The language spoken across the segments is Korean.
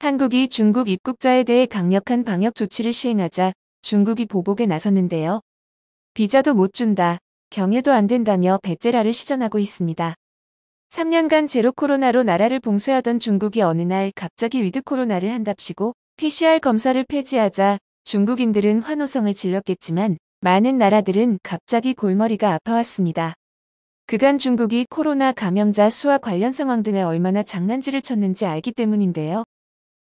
한국이 중국 입국자에 대해 강력한 방역 조치를 시행하자 중국이 보복에 나섰는데요. 비자도 못 준다, 경유도 안 된다며 배째라를 시전하고 있습니다. 3년간 제로 코로나로 나라를 봉쇄하던 중국이 어느 날 갑자기 위드 코로나를 한답시고 PCR 검사를 폐지하자 중국인들은 환호성을 질렀겠지만 많은 나라들은 갑자기 골머리가 아파왔습니다. 그간 중국이 코로나 감염자 수와 관련 상황 등에 얼마나 장난질을 쳤는지 알기 때문인데요.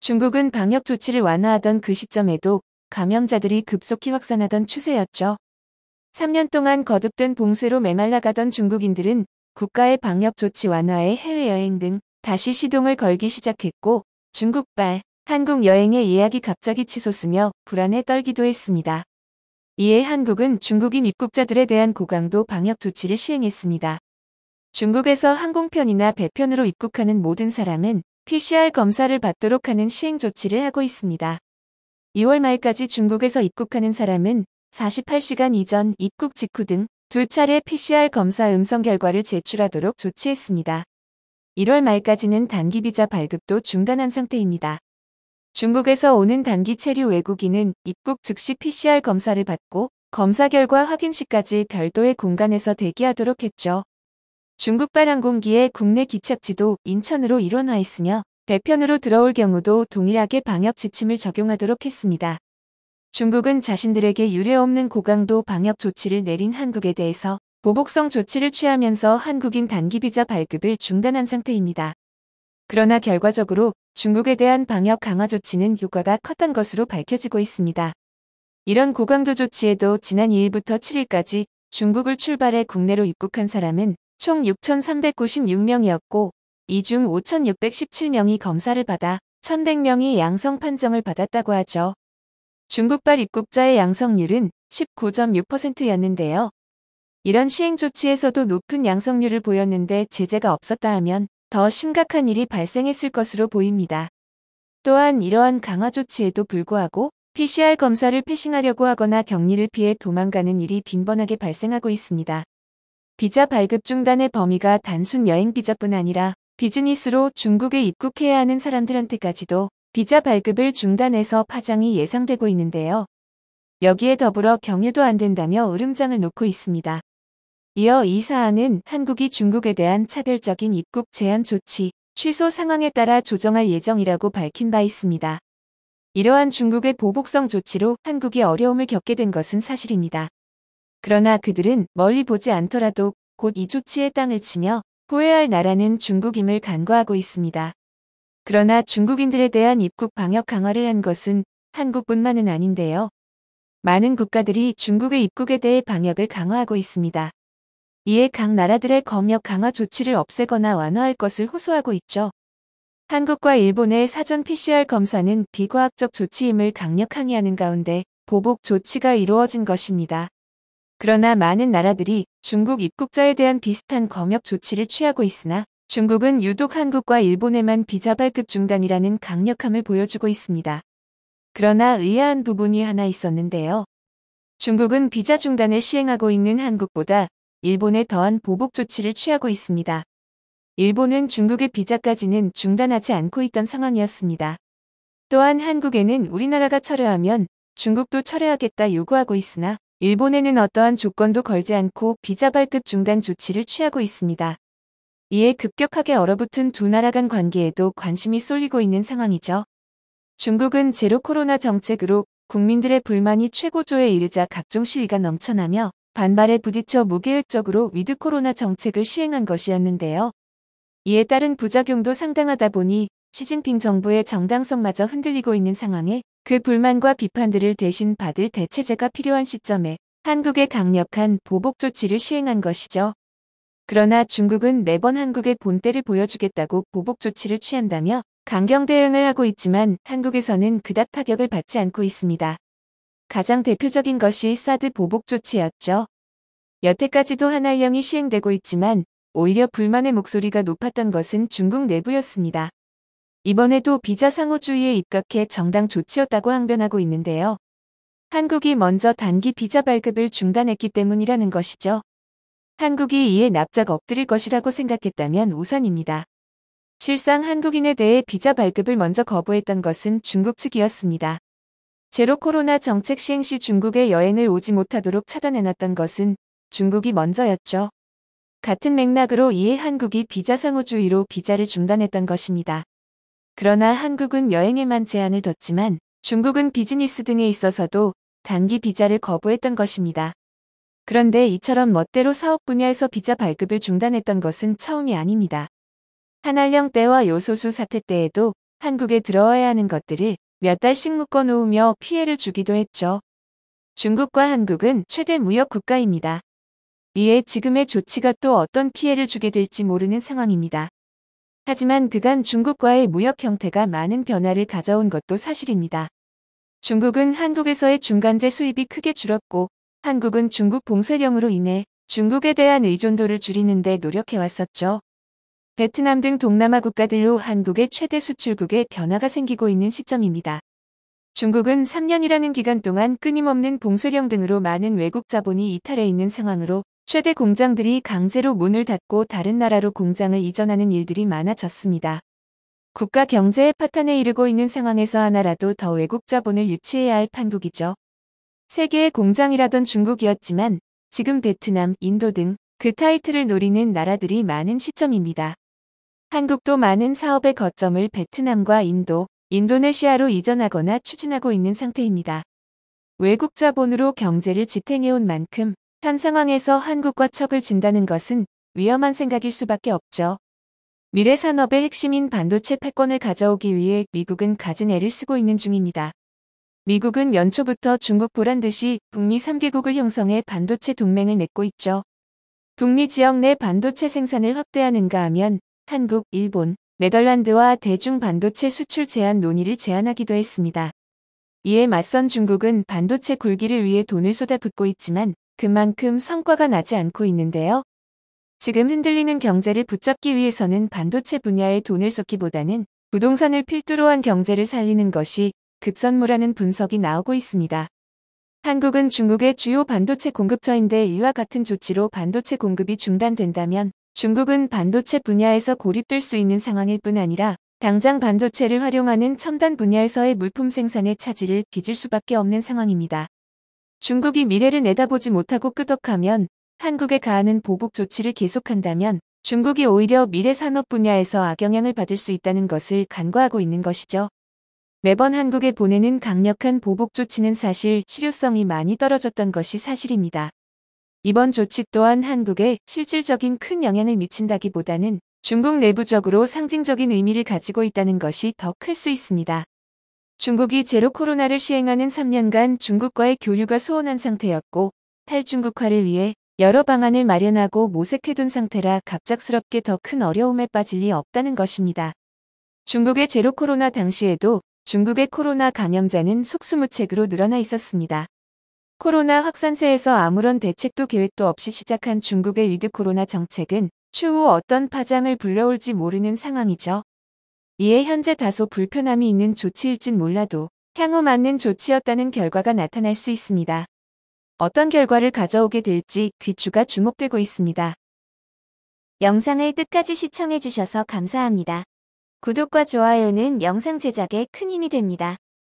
중국은 방역 조치를 완화하던 그 시점에도 감염자들이 급속히 확산하던 추세였죠. 3년 동안 거듭된 봉쇄로 메말라가던 중국인들은 국가의 방역 조치 완화에 해외여행 등 다시 시동을 걸기 시작했고 중국발 한국 여행의 예약이 갑자기 치솟으며 불안에 떨기도 했습니다. 이에 한국은 중국인 입국자들에 대한 고강도 방역 조치를 시행했습니다. 중국에서 항공편이나 배편으로 입국하는 모든 사람은 PCR 검사를 받도록 하는 시행 조치를 하고 있습니다. 2월 말까지 중국에서 입국하는 사람은 48시간 이전 입국 직후 등 2차례 PCR 검사 음성 결과를 제출하도록 조치했습니다. 1월 말까지는 단기 비자 발급도 중단한 상태입니다. 중국에서 오는 단기 체류 외국인은 입국 즉시 PCR 검사를 받고 검사 결과 확인 시까지 별도의 공간에서 대기하도록 했죠. 중국발 항공기의 국내 기착지도 인천으로 일원화했으며 배편으로 들어올 경우도 동일하게 방역 지침을 적용하도록 했습니다. 중국은 자신들에게 유례없는 고강도 방역 조치를 내린 한국에 대해서 보복성 조치를 취하면서 한국인 단기 비자 발급을 중단한 상태입니다. 그러나 결과적으로 중국에 대한 방역 강화 조치는 효과가 컸던 것으로 밝혀지고 있습니다. 이런 고강도 조치에도 지난 2일부터 7일까지 중국을 출발해 국내로 입국한 사람은 총 6,396명이었고 이 중 5,617명이 검사를 받아 1,100명이 양성 판정을 받았다고 하죠. 중국발 입국자의 양성률은 19.6%였는데요. 이런 시행 조치에서도 높은 양성률을 보였는데 제재가 없었다 하면 더 심각한 일이 발생했을 것으로 보입니다. 또한 이러한 강화 조치에도 불구하고 PCR 검사를 패싱하려고 하거나 격리를 피해 도망가는 일이 빈번하게 발생하고 있습니다. 비자 발급 중단의 범위가 단순 여행 비자뿐 아니라 비즈니스로 중국에 입국해야 하는 사람들한테까지도 비자 발급을 중단해서 파장이 예상되고 있는데요. 여기에 더불어 경유도 안 된다며 으름장을 놓고 있습니다. 이어 이 사안은 한국이 중국에 대한 차별적인 입국 제한 조치, 취소 상황에 따라 조정할 예정이라고 밝힌 바 있습니다. 이러한 중국의 보복성 조치로 한국이 어려움을 겪게 된 것은 사실입니다. 그러나 그들은 멀리 보지 않더라도 곧 이 조치에 땅을 치며 후회할 나라는 중국임을 간과하고 있습니다. 그러나 중국인들에 대한 입국 방역 강화를 한 것은 한국뿐만은 아닌데요. 많은 국가들이 중국의 입국에 대해 방역을 강화하고 있습니다. 이에 각 나라들의 검역 강화 조치를 없애거나 완화할 것을 호소하고 있죠. 한국과 일본의 사전 PCR 검사는 비과학적 조치임을 강력 항의하는 가운데 보복 조치가 이루어진 것입니다. 그러나 많은 나라들이 중국 입국자에 대한 비슷한 검역 조치를 취하고 있으나 중국은 유독 한국과 일본에만 비자 발급 중단이라는 강력함을 보여주고 있습니다. 그러나 의아한 부분이 하나 있었는데요. 중국은 비자 중단을 시행하고 있는 한국보다 일본에 더한 보복 조치를 취하고 있습니다. 일본은 중국의 비자까지는 중단하지 않고 있던 상황이었습니다. 또한 한국에는 우리나라가 철회하면 중국도 철회하겠다 요구하고 있으나 일본에는 어떠한 조건도 걸지 않고 비자 발급 중단 조치를 취하고 있습니다. 이에 급격하게 얼어붙은 두 나라 간 관계에도 관심이 쏠리고 있는 상황이죠. 중국은 제로 코로나 정책으로 국민들의 불만이 최고조에 이르자 각종 시위가 넘쳐나며 반발에 부딪혀 무계획적으로 위드 코로나 정책을 시행한 것이었는데요. 이에 따른 부작용도 상당하다 보니 시진핑 정부의 정당성마저 흔들리고 있는 상황에 그 불만과 비판들을 대신 받을 대체제가 필요한 시점에 한국의 강력한 보복 조치를 시행한 것이죠. 그러나 중국은 매번 한국의 본때를 보여주겠다고 보복 조치를 취한다며 강경 대응을 하고 있지만 한국에서는 그닥 타격을 받지 않고 있습니다. 가장 대표적인 것이 사드 보복 조치였죠. 여태까지도 하나일령이 시행되고 있지만 오히려 불만의 목소리가 높았던 것은 중국 내부였습니다. 이번에도 비자 상호주의에 입각해 정당 조치였다고 항변하고 있는데요. 한국이 먼저 단기 비자 발급을 중단했기 때문이라는 것이죠. 한국이 이에 납작 엎드릴 것이라고 생각했다면 우선입니다. 실상 한국인에 대해 비자 발급을 먼저 거부했던 것은 중국 측이었습니다. 제로 코로나 정책 시행 시 중국에 여행을 오지 못하도록 차단해놨던 것은 중국이 먼저였죠. 같은 맥락으로 이에 한국이 비자 상호주의로 비자를 중단했던 것입니다. 그러나 한국은 여행에만 제한을 뒀지만 중국은 비즈니스 등에 있어서도 단기 비자를 거부했던 것입니다. 그런데 이처럼 멋대로 사업 분야에서 비자 발급을 중단했던 것은 처음이 아닙니다. 한알령 때와 요소수 사태 때에도 한국에 들어와야 하는 것들을 몇 달씩 묶어놓으며 피해를 주기도 했죠. 중국과 한국은 최대 무역 국가입니다. 이에 지금의 조치가 또 어떤 피해를 주게 될지 모르는 상황입니다. 하지만 그간 중국과의 무역 형태가 많은 변화를 가져온 것도 사실입니다. 중국은 한국에서의 중간재 수입이 크게 줄었고 한국은 중국 봉쇄령으로 인해 중국에 대한 의존도를 줄이는 데 노력해왔었죠. 베트남 등 동남아 국가들로 한국의 최대 수출국에 변화가 생기고 있는 시점입니다. 중국은 3년이라는 기간 동안 끊임없는 봉쇄령 등으로 많은 외국 자본이 이탈해 있는 상황으로 최대 공장들이 강제로 문을 닫고 다른 나라로 공장을 이전하는 일들이 많아졌습니다. 국가 경제의 파탄에 이르고 있는 상황에서 하나라도 더 외국 자본을 유치해야 할 판국이죠. 세계의 공장이라던 중국이었지만 지금 베트남, 인도 등 그 타이틀을 노리는 나라들이 많은 시점입니다. 한국도 많은 사업의 거점을 베트남과 인도, 인도네시아로 이전하거나 추진하고 있는 상태입니다. 외국 자본으로 경제를 지탱해온 만큼 현 상황에서 한국과 척을 진다는 것은 위험한 생각일 수밖에 없죠. 미래 산업의 핵심인 반도체 패권을 가져오기 위해 미국은 갖은 애를 쓰고 있는 중입니다. 미국은 연초부터 중국 보란 듯이 북미 3개국을 형성해 반도체 동맹을 맺고 있죠. 북미 지역 내 반도체 생산을 확대하는가 하면 한국, 일본, 네덜란드와 대중 반도체 수출 제한 논의를 제안하기도 했습니다. 이에 맞선 중국은 반도체 굴기를 위해 돈을 쏟아붓고 있지만 그만큼 성과가 나지 않고 있는데요. 지금 흔들리는 경제를 붙잡기 위해서는 반도체 분야에 돈을 쏟기보다는 부동산을 필두로 한 경제를 살리는 것이 급선무라는 분석이 나오고 있습니다. 한국은 중국의 주요 반도체 공급처인데 이와 같은 조치로 반도체 공급이 중단된다면 중국은 반도체 분야에서 고립될 수 있는 상황일 뿐 아니라 당장 반도체를 활용하는 첨단 분야에서의 물품 생산의 차질을 빚을 수밖에 없는 상황입니다. 중국이 미래를 내다보지 못하고 끄덕하면 한국에 가하는 보복 조치를 계속한다면 중국이 오히려 미래 산업 분야에서 악영향을 받을 수 있다는 것을 간과하고 있는 것이죠. 매번 한국에 보내는 강력한 보복 조치는 사실 실효성이 많이 떨어졌던 것이 사실입니다. 이번 조치 또한 한국에 실질적인 큰 영향을 미친다기보다는 중국 내부적으로 상징적인 의미를 가지고 있다는 것이 더 클 수 있습니다. 중국이 제로 코로나를 시행하는 3년간 중국과의 교류가 소원한 상태였고 탈중국화를 위해 여러 방안을 마련하고 모색해둔 상태라 갑작스럽게 더 큰 어려움에 빠질 리 없다는 것입니다. 중국의 제로 코로나 당시에도 중국의 코로나 감염자는 속수무책으로 늘어나 있었습니다. 코로나 확산세에서 아무런 대책도 계획도 없이 시작한 중국의 위드 코로나 정책은 추후 어떤 파장을 불러올지 모르는 상황이죠. 이에 현재 다소 불편함이 있는 조치일진 몰라도 향후 맞는 조치였다는 결과가 나타날 수 있습니다. 어떤 결과를 가져오게 될지 귀추가 주목되고 있습니다. 영상을 끝까지 시청해주셔서 감사합니다. 구독과 좋아요는 영상 제작에 큰 힘이 됩니다.